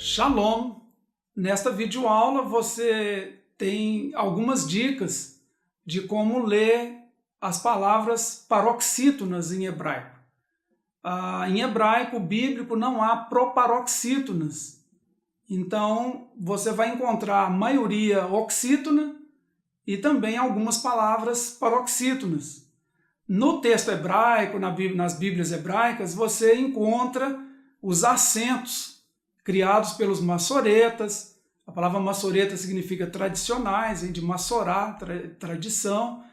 Shalom! Nesta videoaula você tem algumas dicas de como ler as palavras paroxítonas em hebraico. Em hebraico bíblico não há proparoxítonas, então você vai encontrar a maioria oxítona e também algumas palavras paroxítonas. No texto hebraico, nas Bíblias hebraicas, você encontra os acentos criados pelos massoretas. A palavra massoreta significa tradicionais, vem de massorá, tradição,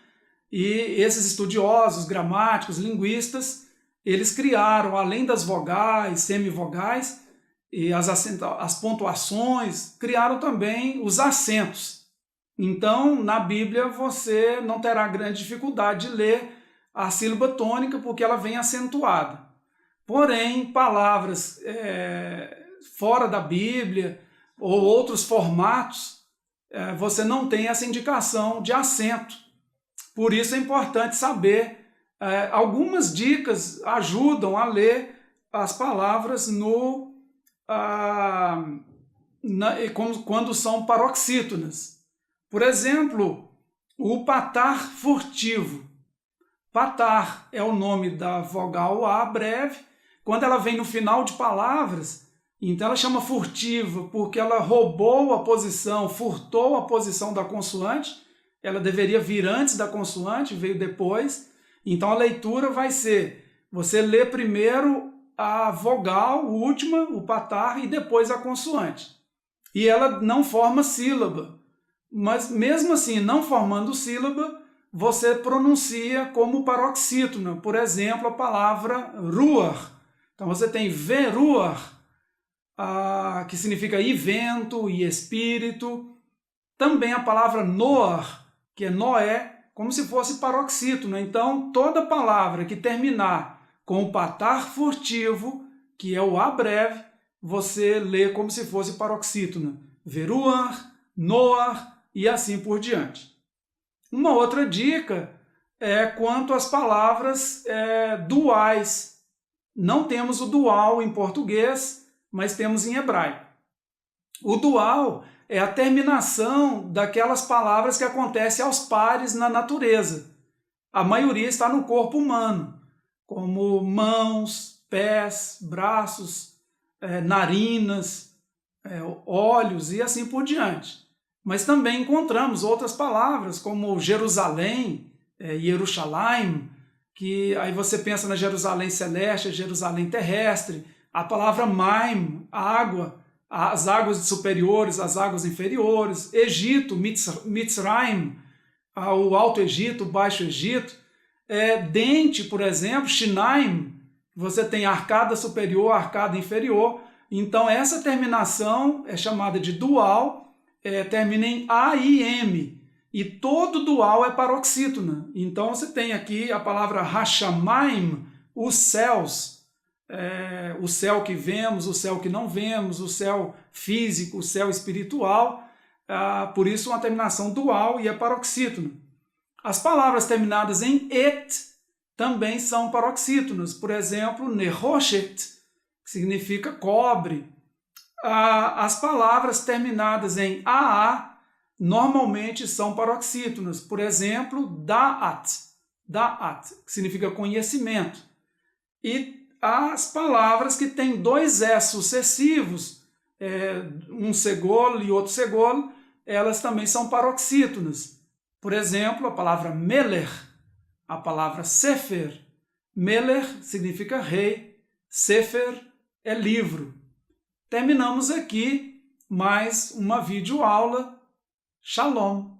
e esses estudiosos, gramáticos, linguistas, eles criaram, além das vogais, semivogais e as pontuações, criaram também os acentos. Então, na Bíblia, você não terá grande dificuldade de ler a sílaba tônica, porque ela vem acentuada. Porém, palavras fora da Bíblia ou outros formatos, você não tem essa indicação de acento. Por isso é importante saber. Algumas dicas ajudam a ler as palavras quando são paroxítonas. Por exemplo, o patar furtivo. Patar é o nome da vogal A breve. Quando ela vem no final de palavras, então ela chama furtiva porque ela roubou a posição, furtou a posição da consoante. Ela deveria vir antes da consoante, veio depois. Então a leitura vai ser, você lê primeiro a vogal, última, o patar, e depois a consoante. E ela não forma sílaba, mas mesmo assim, não formando sílaba, você pronuncia como paroxítona. Por exemplo, a palavra ruach. Então você tem veruach, que significa e vento, e espírito. Também a palavra noach, que é Noé, como se fosse paroxítona. Então, toda palavra que terminar com o patar furtivo, que é o A breve, você lê como se fosse paroxítona. Veruach, Noach e assim por diante. Uma outra dica é quanto às palavras duais. Não temos o dual em português, mas temos em hebraico. O dual é a terminação daquelas palavras que acontecem aos pares na natureza. A maioria está no corpo humano, como mãos, pés, braços, narinas, olhos e assim por diante. Mas também encontramos outras palavras, como Jerusalém, Yerushalayim, que aí você pensa na Jerusalém celeste, Jerusalém terrestre, a palavra Maim, água, as águas superiores, as águas inferiores, Egito, Mitzrayim, o Alto Egito, o Baixo Egito, dente, por exemplo, Shinaim, você tem arcada superior, arcada inferior. Então essa terminação é chamada de dual, termina em A-I-M, e todo dual é paroxítona. Então você tem aqui a palavra Hashamayim, os céus, o céu que vemos, o céu que não vemos, o céu físico, o céu espiritual, por isso uma terminação dual e é paroxítona. As palavras terminadas em et também são paroxítonas. Por exemplo, nehoshet, que significa cobre. As palavras terminadas em aa normalmente são paroxítonas. Por exemplo, da'at, que significa conhecimento. E as palavras que têm dois S sucessivos, um segolo e outro segolo, elas também são paroxítonas. Por exemplo, a palavra meler, a palavra sefer. Meler significa rei, sefer é livro. Terminamos aqui mais uma videoaula. Shalom!